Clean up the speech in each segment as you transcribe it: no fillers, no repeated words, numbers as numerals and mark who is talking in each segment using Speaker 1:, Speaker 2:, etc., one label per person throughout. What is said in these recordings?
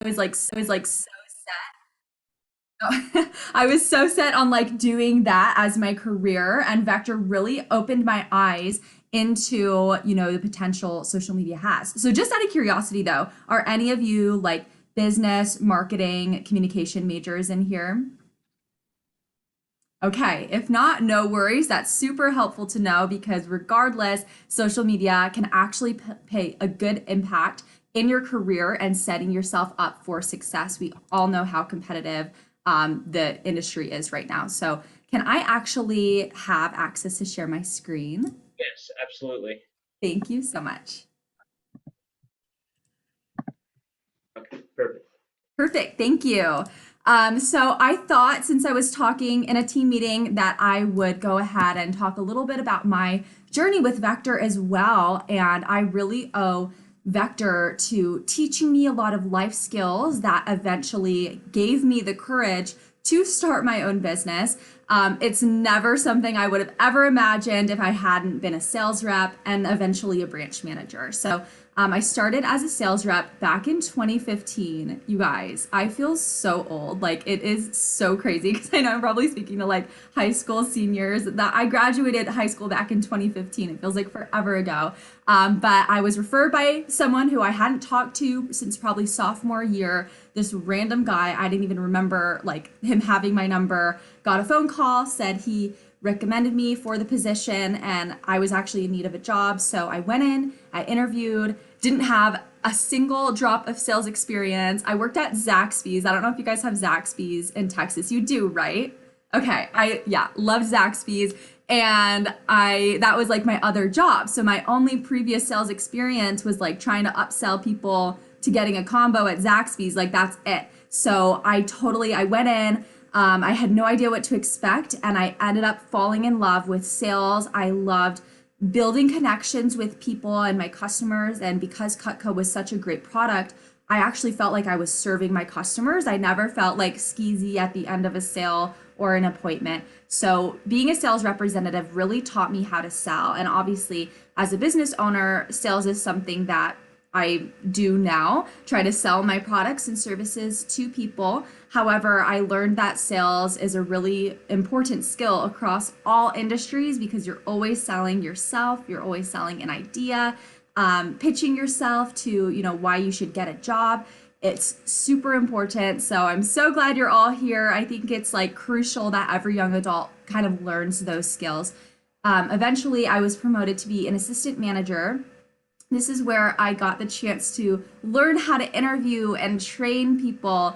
Speaker 1: I was like so I was so set on like doing that as my career, and Vector really opened my eyes into, the potential social media has. So just out of curiosity though, are any of you like business, marketing, communication majors in here? Okay, if not, no worries. That's super helpful to know because regardless, social media can actually pay a good impact in your career and setting yourself up for success. We all know how competitive the industry is right now. So, can I actually have access to share my screen?
Speaker 2: Yes, absolutely.
Speaker 1: Thank you so much.
Speaker 2: Okay, perfect.
Speaker 1: Perfect. Thank you. So I thought since I was talking in a team meeting that I would go ahead and talk a little bit about my journey with Vector as well. And I really owe Vector to teaching me a lot of life skills that eventually gave me the courage to start my own business. It's never something I would have ever imagined if I hadn't been a sales rep and eventually a branch manager. So I started as a sales rep back in 2015. You guys, I feel so old. Like it is so crazy because I know I'm probably speaking to like high school seniors that I graduated high school back in 2015. It feels like forever ago. But I was referred by someone who I hadn't talked to since probably sophomore year. This random guy, I didn't even remember like him having my number, got a phone call, said he recommended me for the position and I was actually in need of a job. So I went in, I interviewed, didn't have a single drop of sales experience. I worked at Zaxby's. I don't know if you guys have Zaxby's in Texas. You do, right? Okay. Yeah, loved Zaxby's. And that was like my other job. So my only previous sales experience was like trying to upsell people to getting a combo at Zaxby's. Like that's it. So I went in, I had no idea what to expect, and I ended up falling in love with sales. I loved building connections with people and my customers. And because Cutco was such a great product, I actually felt like I was serving my customers. I never felt like skeezy at the end of a sale or an appointment. So, being a sales representative really taught me how to sell. And obviously, as a business owner, sales is something that I do now, try to sell my products and services to people. However, I learned that sales is a really important skill across all industries because you're always selling yourself, you're always selling an idea, pitching yourself to, why you should get a job. It's super important. So I'm so glad you're all here. I think it's like crucial that every young adult kind of learns those skills. Eventually, I was promoted to be an assistant manager. This is where I got the chance to learn how to interview and train people.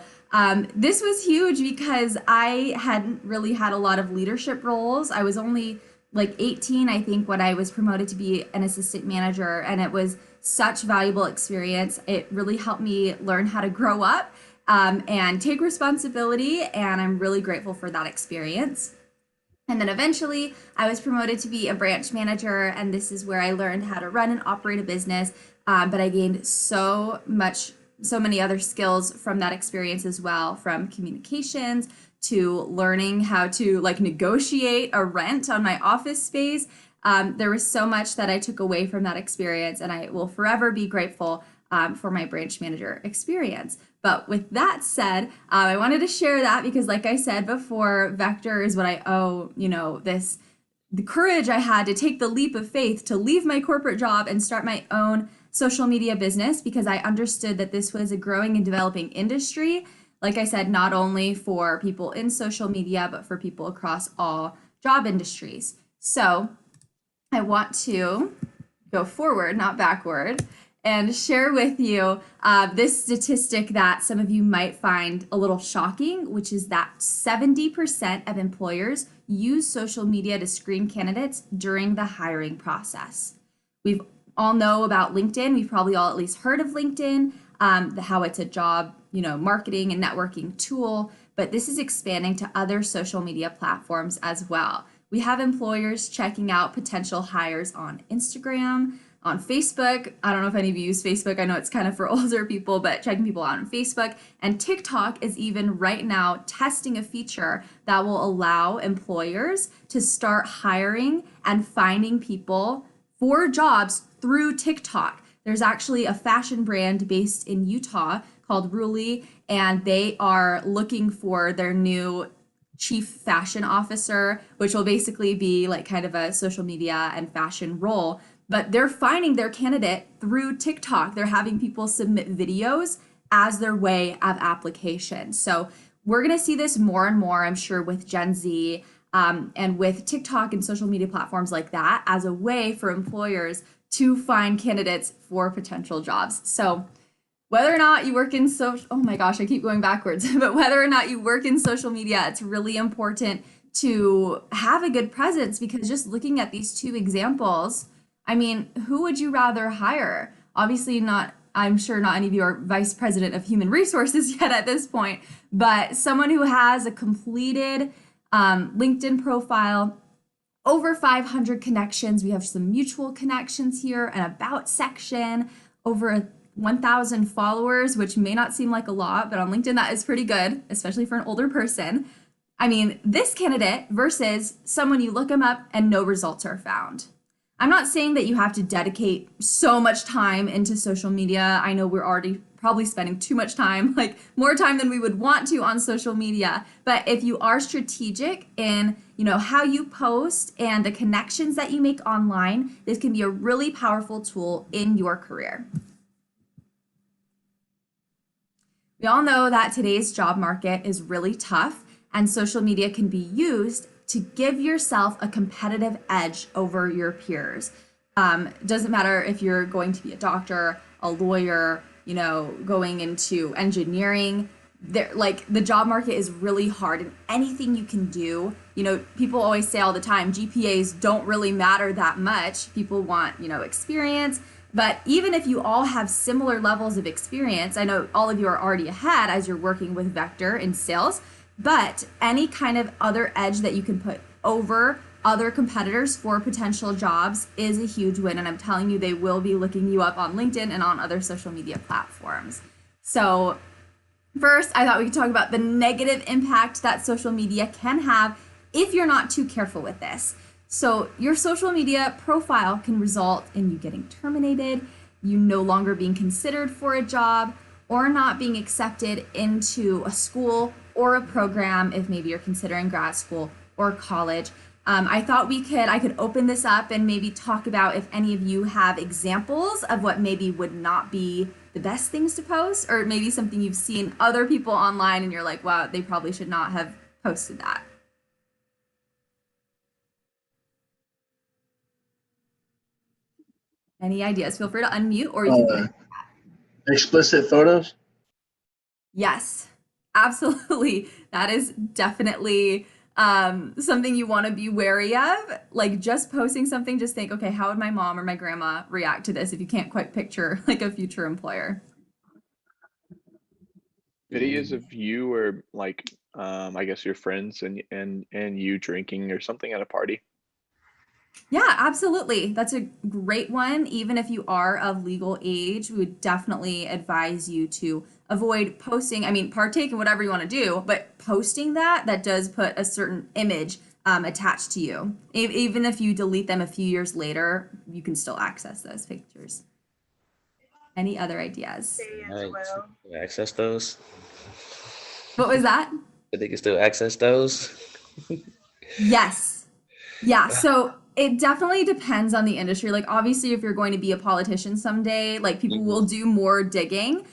Speaker 1: This was huge because I hadn't really had a lot of leadership roles. I was only like 18, I think, when I was promoted to be an assistant manager, and it was such valuable experience. It really helped me learn how to grow up and take responsibility, and I'm really grateful for that experience. And then eventually, I was promoted to be a branch manager, and this is where I learned how to run and operate a business. But I gained so many other skills from that experience as well, from communications to learning how to like negotiate a rent on my office space. There was so much that I took away from that experience, and I will forever be grateful for my branch manager experience. But with that said, I wanted to share that because, like I said before, Vector is what I owe, the courage I had to take the leap of faith to leave my corporate job and start my own social media business because I understood that this was a growing and developing industry. Like I said, not only for people in social media, but for people across all job industries. So I want to go forward, not backward, and share with you this statistic that some of you might find a little shocking, which is that 70% of employers use social media to screen candidates during the hiring process. We've all know about LinkedIn. We've probably all at least heard of LinkedIn, how it's a job, marketing and networking tool, but this is expanding to other social media platforms as well. We have employers checking out potential hires on Instagram, on Facebook. I don't know if any of you use Facebook. I know it's kind of for older people, but checking people out on Facebook. And TikTok is even right now testing a feature that will allow employers to start hiring and finding people for jobs through TikTok. There's actually a fashion brand based in Utah called Ruli, and they are looking for their new chief fashion officer, which will basically be like kind of a social media and fashion role. But they're finding their candidate through TikTok. They're having people submit videos as their way of application. So we're going to see this more and more, I'm sure, with Gen Z and with TikTok and social media platforms like that as a way for employers to find candidates for potential jobs. So whether or not you work in social, oh my gosh, I keep going backwards, but whether or not you work in social media, it's really important to have a good presence because just looking at these two examples, I mean, who would you rather hire? Obviously, not, I'm sure not any of you are vice president of human resources yet at this point, but someone who has a completed LinkedIn profile, over 500 connections. We have some mutual connections here, an about section, over 1,000 followers, which may not seem like a lot, but on LinkedIn that is pretty good, especially for an older person. I mean, this candidate versus someone you look them up and no results are found. I'm not saying that you have to dedicate so much time into social media. I know we're already probably spending too much time, like more time than we would want to on social media. But if you are strategic in, how you post and the connections that you make online, this can be a really powerful tool in your career. We all know that today's job market is really tough, and social media can be used to give yourself a competitive edge over your peers. Doesn't matter if you're going to be a doctor, a lawyer, going into engineering. The job market is really hard, and anything you can do, people always say all the time, GPAs don't really matter that much. People want, experience. But even if you all have similar levels of experience, I know all of you are already ahead as you're working with Vector in sales, but any kind of other edge that you can put over other competitors for potential jobs is a huge win. And I'm telling you, they will be looking you up on LinkedIn and on other social media platforms. So first, I thought we could talk about the negative impact that social media can have if you're not too careful with this. So your social media profile can result in you getting terminated, you no longer being considered for a job, or not being accepted into a school or a program if maybe you're considering grad school or college. I thought I could open this up and maybe talk about if any of you have examples of what maybe would not be the best things to post, or maybe something you've seen other people online and you're like, wow, they probably should not have posted that. Any ideas? Feel free to unmute or you can put it.
Speaker 3: Explicit photos?
Speaker 1: Yes, absolutely. That is definitely something you want to be wary of. Like just posting something, just think, okay, how would my mom or my grandma react to this if you can't quite picture like a future employer?
Speaker 4: Videos of you or like I guess your friends and you drinking or something at a party.
Speaker 1: Yeah, absolutely. That's a great one. Even if you are of legal age, we would definitely advise you to avoid posting. I mean, partake in whatever you want to do, but posting that does put a certain image attached to you. Even if you delete them a few years later, you can still access those pictures. Any other ideas?
Speaker 5: Right. Access those.
Speaker 1: What was that?
Speaker 5: They can still access those.
Speaker 1: Yes. Yeah. So it definitely depends on the industry. Like obviously if you're going to be a politician someday, like people will do more digging.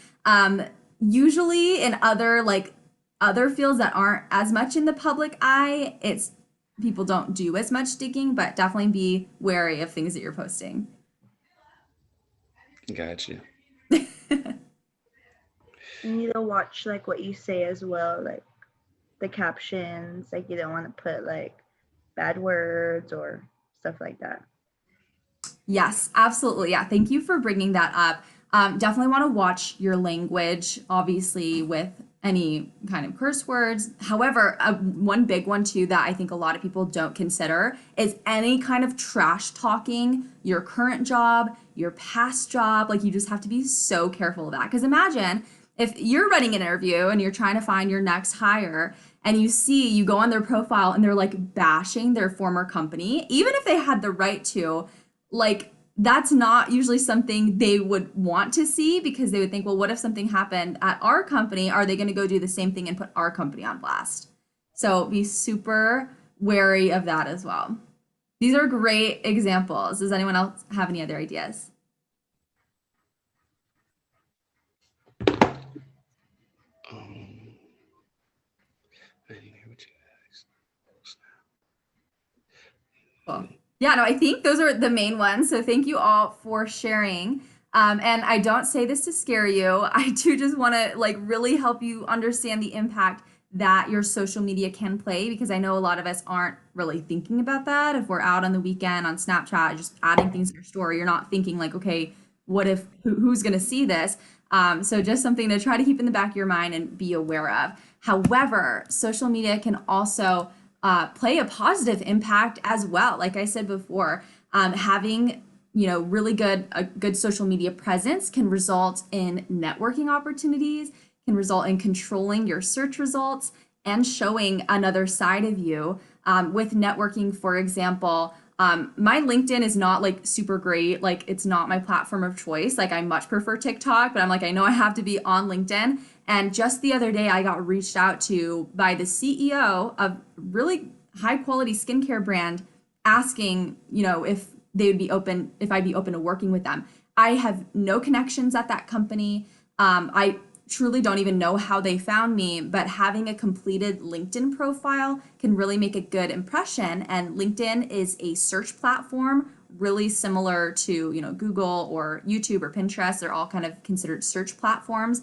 Speaker 1: Usually in other fields that aren't as much in the public eye, it's people don't do as much digging, but definitely be wary of things that you're posting.
Speaker 5: Gotcha.
Speaker 6: You need to watch like what you say as well, like the captions, like you don't want to put like bad words or stuff like that.
Speaker 1: Yes, absolutely. Yeah, thank you for bringing that up. Definitely want to watch your language, obviously, with any kind of curse words. However, one big one too that I think a lot of people don't consider is any kind of trash talking your current job, your past job. Like you just have to be so careful of that. Because imagine if you're running an interview and you're trying to find your next hire and you go on their profile and they're like bashing their former company, even if they had the right to, like that's not usually something they would want to see because they would think, well, what if something happened at our company? Are they going to go do the same thing and put our company on blast? So be super wary of that as well. These are great examples. Does anyone else have any other ideas?
Speaker 5: I didn't hear what you asked.
Speaker 1: Cool. Yeah, no, I think those are the main ones. So thank you all for sharing. And I don't say this to scare you. I do just want to like really help you understand the impact that your social media can play because I know a lot of us aren't really thinking about that. If we're out on the weekend on Snapchat, just adding things to your story, you're not thinking like, okay, what if who's going to see this? So just something to try to keep in the back of your mind and be aware of. However, social media can also play a positive impact as well. Like I said before, having really good social media presence can result in networking opportunities, can result in controlling your search results and another side of you. With networking, for example, my LinkedIn is not like super great. Like it's not my platform of choice. Like I much prefer TikTok, but I'm like, I know I have to be on LinkedIn. And just the other day, I got reached out to by the CEO of really high quality skincare brand asking, if they would be open, if I'd be open to working with them. I have no connections at that company. I truly don't even know how they found me, but having a completed LinkedIn profile can really make a good impression. And LinkedIn is a search platform really similar to, Google or YouTube or Pinterest. They're all kind of considered search platforms.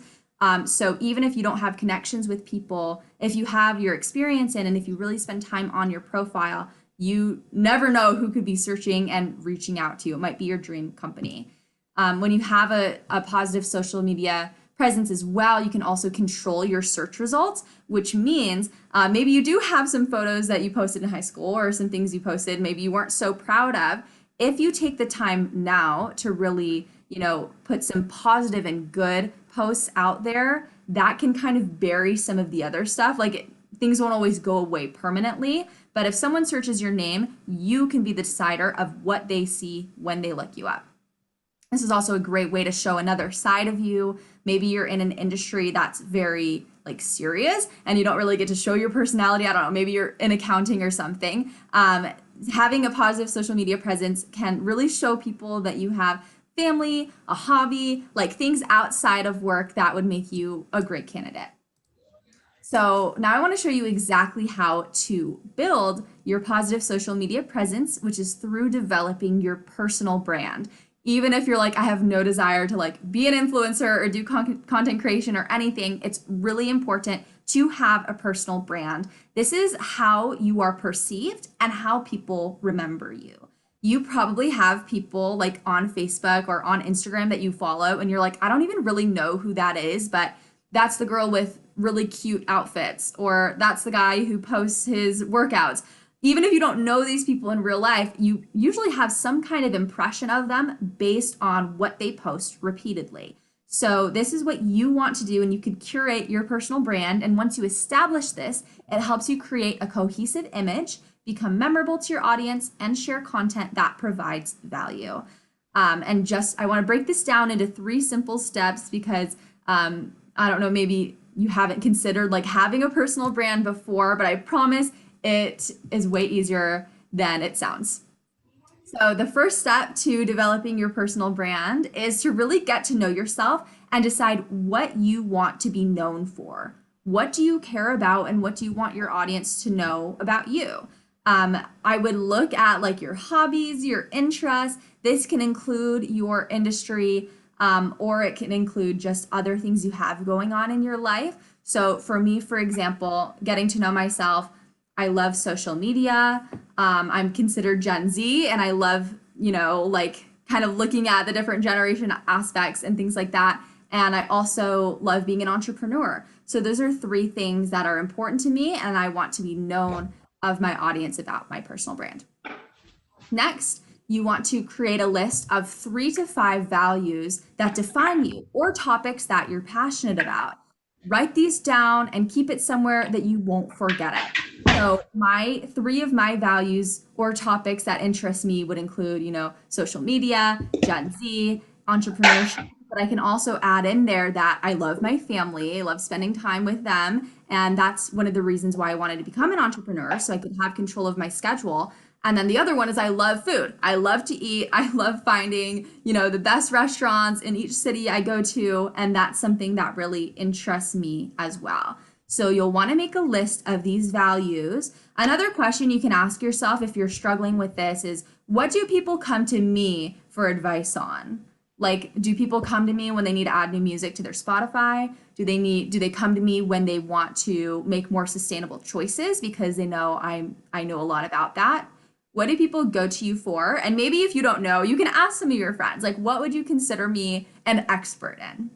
Speaker 1: So even if you don't have connections with people, if you have your experience in and if you really spend time on your profile, you never know who could be searching and reaching out to you. It might be your dream company. When you have a positive social media presence as well, you can also control your search results, which means maybe you do have some photos that you posted in high school or some things you posted maybe you weren't so proud of. If you take the time now to really, put some positive and good posts out there, that can kind of bury some of the other stuff. Things won't always go away permanently, but if someone searches your name, you can be the decider of what they see when they look you up. This is also a great way to show another side of you. Maybe you're in an industry that's very serious and you don't really get to show your personality. I don't know, maybe you're in accounting or something. Having a positive social media presence can really show people that you have family, a hobby, things outside of work that would make you a great candidate. So now I want to show you exactly how to build your positive social media presence, which is through developing your personal brand. Even if you're I have no desire to be an influencer or do content creation or anything, it's really important to have a personal brand. This is how you are perceived and how people remember you. You probably have people on Facebook or on Instagram that you follow and you're I don't even really know who that is, but that's the girl with really cute outfits, or that's the guy who posts his workouts. Even if you don't know these people in real life, you usually have some kind of impression of them based on what they post repeatedly. So this is what you want to do, and you can curate your personal brand. And once you establish this, it helps you create a cohesive image, become memorable to your audience, and share content that provides value. I want to break this down into 3 simple steps because I don't know, maybe you haven't considered having a personal brand before, but I promise it is way easier than it sounds. So the first step to developing your personal brand is to really get to know yourself and decide what you want to be known for. What do you care about and what do you want your audience to know about you? I would look at your hobbies, your interests. This can include your industry, or it can include just other things you have going on in your life. So for me, for example, getting to know myself, I love social media. I'm considered Gen Z, and I love, kind of looking at the different generation aspects and things like that. And I also love being an entrepreneur. So those are 3 things that are important to me, and I want to be known of my audience about my personal brand. Next, you want to create a list of 3 to 5 values that define you or topics that you're passionate about. Write these down and keep it somewhere that you won't forget it. So three of my values or topics that interest me would include, social media, Gen Z, entrepreneurship. But I can also add in there that I love my family. I love spending time with them. And that's one of the reasons why I wanted to become an entrepreneur, so I could have control of my schedule. And then the other one is I love food. I love to eat. I love finding, the best restaurants in each city I go to. And that's something that really interests me as well. So you'll want to make a list of these values. Another question you can ask yourself if you're struggling with this is, what do people come to me for advice on? Like, do people come to me when they need to add new music to their Spotify? Do they come to me when they want to make more sustainable choices because they know I know a lot about that? What do people go to you for? And maybe if you don't know, you can ask some of your friends, like, what would you consider me an expert in?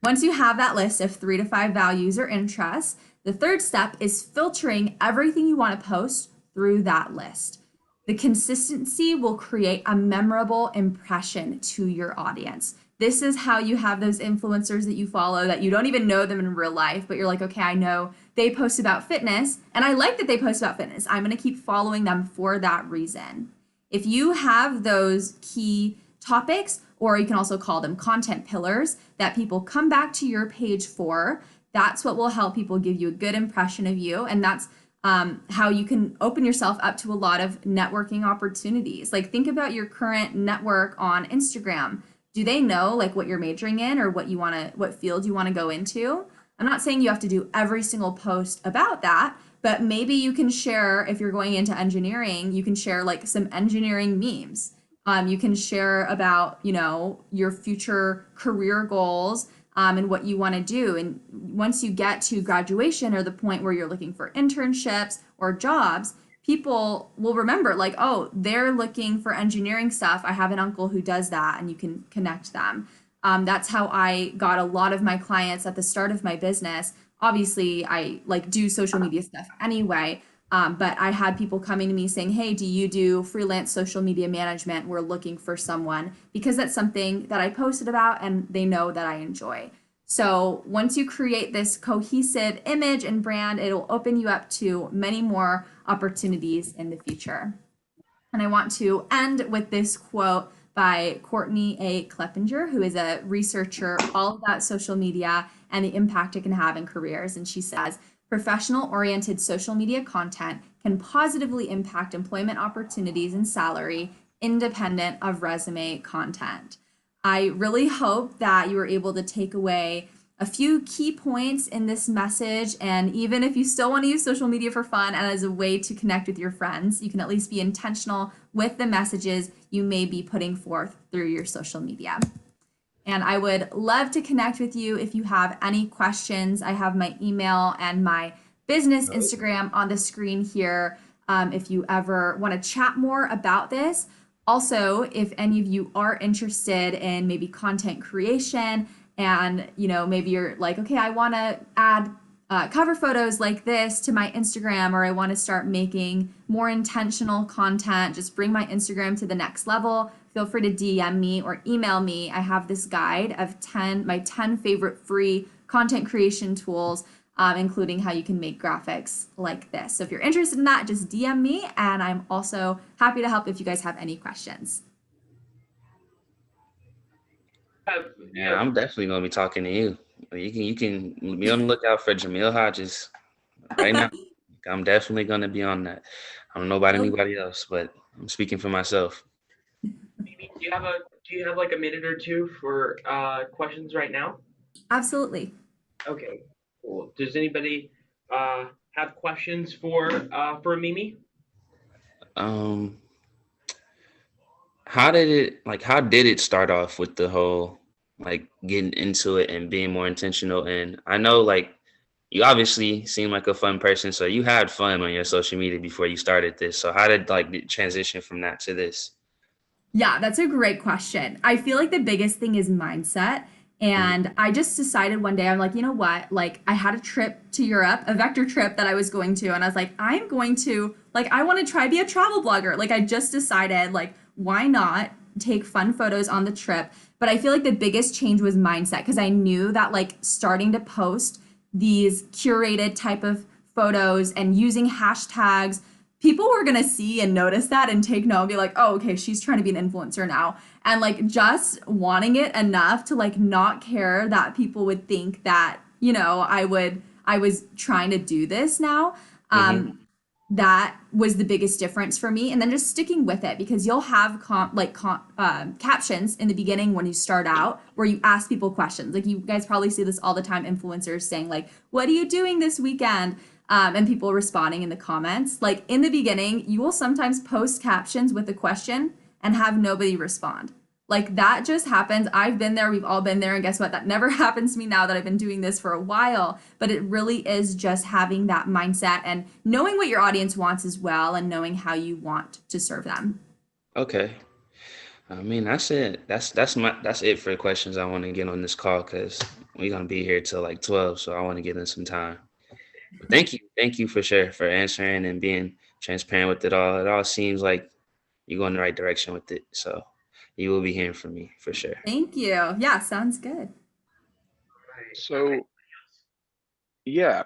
Speaker 1: Once you have that list of 3 to 5 values or interests, the third step is filtering everything you want to post through that list. The consistency will create a memorable impression to your audience. This is how you have those influencers that you follow that you don't even know them in real life, but you're like, okay, I know they post about fitness and I like that they post about fitness. I'm going to keep following them for that reason. If you have those key topics, or you can also call them content pillars that people come back to your page for, that's what will help people give you a good impression of you. And that's how you can open yourself up to a lot of networking opportunities. Like, think about your current network on Instagram. Do they know like what you're majoring in or what field you want to go into? I'm not saying you have to do every single post about that, but maybe you can share, if you're going into engineering, you can share like some engineering memes. You can share about, your future career goals and what you want to do. And once you get to graduation or the point where you're looking for internships or jobs, people will remember like, oh, they're looking for engineering stuff. I have an uncle who does that, and you can connect them. That's how I got a lot of my clients at the start of my business. Obviously, I like do social media stuff anyway. But I had people coming to me saying, hey, do you do freelance social media management? We're looking for someone, because that's something that I posted about and they know that I enjoy. So once you create this cohesive image and brand, it'll open you up to many more opportunities in the future. And I want to end with this quote by Courtney A. Kleppinger, who is a researcher all about social media and the impact it can have in careers. And she says, professional-oriented social media content can positively impact employment opportunities and salary independent of resume content. I really hope that you were able to take away a few key points in this message. And even if you still want to use social media for fun and as a way to connect with your friends, you can at least be intentional with the messages you may be putting forth through your social media. And I would love to connect with you if you have any questions. I have my email and my business Instagram on the screen here if you ever want to chat more about this. Also, if any of you are interested in maybe content creation and, maybe you're like, okay, I want to add cover photos like this to my Instagram, or I want to start making more intentional content, just bring my Instagram to the next level, feel free to DM me or email me. I have this guide of my 10 favorite free content creation tools, including how you can make graphics like this. So if you're interested in that, just DM me, and I'm also happy to help if you guys have any questions.
Speaker 5: Yeah, I'm definitely gonna be talking to you. You can be on the lookout for Jamil Hodges right now. I'm definitely gonna be on that. I don't know about anybody else, but I'm speaking for myself.
Speaker 2: Mimi, do you have like a minute or two for questions right now?
Speaker 1: Absolutely.
Speaker 2: Okay, cool. Does anybody have questions for Mimi?
Speaker 5: Um, how did it start off with the whole like getting into it and being more intentional? And I know like you obviously seem like a fun person, so you had fun on your social media before you started this. So how did like the transition from that to this?
Speaker 1: Yeah, that's a great question. I feel like the biggest thing is mindset. And I just decided one day, I'm like, you know what? Like, I had a trip to Europe, a vector trip that I was going to. And I was like, I want to try be a travel blogger. Like, I just decided, like, why not take fun photos on the trip. But I feel like the biggest change was mindset because I knew that like starting to post these curated type of photos and using hashtags, people were gonna see and notice that and take note and be like, oh, okay, she's trying to be an influencer now. And like just wanting it enough to like not care that people would think that, I was trying to do this now.
Speaker 5: Mm-hmm.
Speaker 1: That was the biggest difference for me. And then just sticking with it because you'll have captions in the beginning when you start out where you ask people questions. Like you guys probably see this all the time, influencers saying like, what are you doing this weekend? And people responding in the comments. Like in the beginning, you will sometimes post captions with a question and have nobody respond. Like that just happens. I've been there, we've all been there, and guess what? That never happens to me now that I've been doing this for a while. But it really is just having that mindset and knowing what your audience wants as well and knowing how you want to serve them.
Speaker 5: Okay. I mean, that's it. That's it for the questions I want to get on this call because we're gonna be here till like 12, so I want to get in some time. But thank you for sure for answering and being transparent with it all. It all seems like you're going the right direction with it, so you will be hearing from me for sure.
Speaker 1: Thank you. Yeah, sounds good.
Speaker 4: So yeah,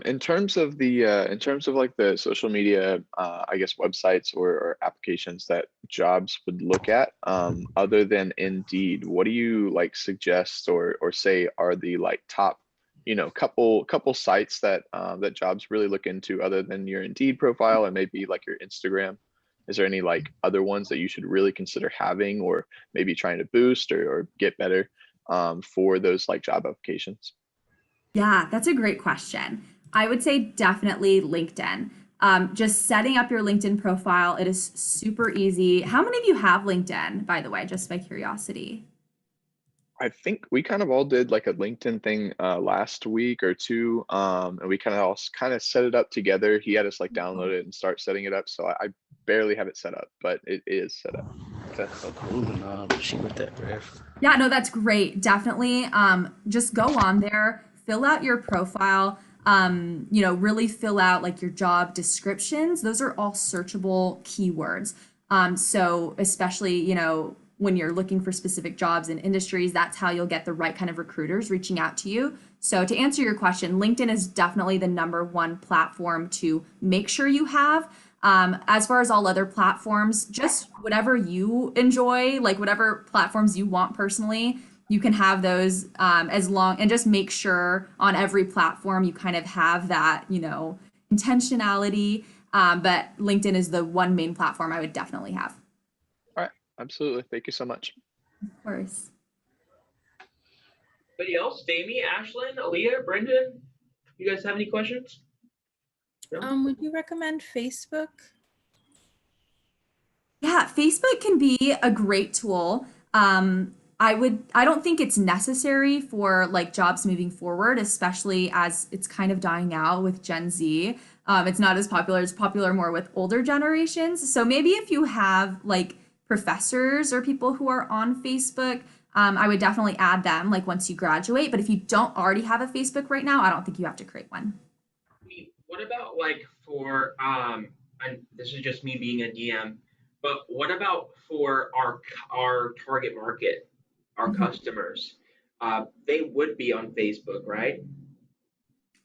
Speaker 4: in terms of like the social media, I guess websites or applications that jobs would look at, other than Indeed, what do you like suggest or say are the like top, couple sites that that jobs really look into other than your Indeed profile and maybe like your Instagram? Is there any like other ones that you should really consider having or maybe trying to boost or get better for those like job applications?
Speaker 1: Yeah, that's a great question. I would say definitely LinkedIn. Just setting up your LinkedIn profile, it is super easy. How many of you have LinkedIn, by the way, just by curiosity?
Speaker 4: I think we kind of all did like a LinkedIn thing last week or two, and we kind of set it up together. He had us like download it and start setting it up. So I barely have it set up, but it is set up.
Speaker 5: That's so cool. No, she with that forever.
Speaker 1: Yeah, no, that's great. Definitely. Just go on there, fill out your profile, really fill out like your job descriptions. Those are all searchable keywords. So especially, when you're looking for specific jobs and industries, that's how you'll get the right kind of recruiters reaching out to you. So to answer your question, LinkedIn is definitely the number one platform to make sure you have. As far as all other platforms, just whatever you enjoy, like whatever platforms you want personally, you can have those as long and just make sure on every platform you kind of have that, intentionality. But LinkedIn is the one main platform I would definitely have.
Speaker 4: All right, absolutely. Thank you so much.
Speaker 1: Of course.
Speaker 2: Anybody else? Damie, Ashlyn, Aaliyah, Brendan? You guys have any questions? No?
Speaker 7: Would you recommend Facebook?
Speaker 1: Yeah, Facebook can be a great tool. I don't think it's necessary for like jobs moving forward, especially as it's kind of dying out with Gen Z. It's not as popular. It's popular more with older generations. So maybe if you have like professors or people who are on Facebook, I would definitely add them like once you graduate. But if you don't already have a Facebook right now, I don't think you have to create one.
Speaker 2: What about like for and this is just me being a DM, but what about for our target market, our
Speaker 1: Mhm.
Speaker 2: customers? They would be on Facebook, right?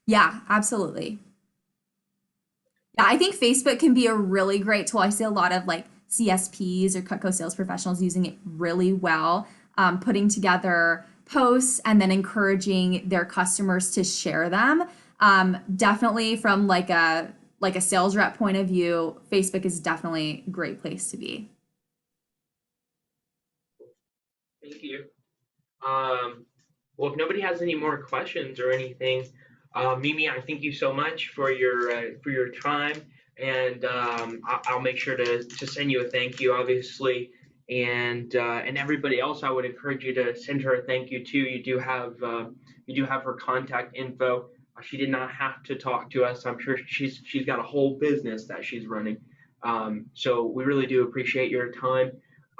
Speaker 1: Yeah, absolutely. Yeah, I think Facebook can be a really great tool. I see a lot of like CSPs or Cutco sales professionals using it really well, putting together posts and then encouraging their customers to share them. Definitely from like a sales rep point of view, Facebook is definitely a great place to be.
Speaker 2: Thank you. Well, if nobody has any more questions or anything, Mimi, I thank you so much for your time, and I'll make sure to send you a thank you, obviously, and everybody else. I would encourage you to send her a thank you too. You do have her contact info. She did not have to talk to us. I'm sure she's got a whole business that she's running. So we really do appreciate your time.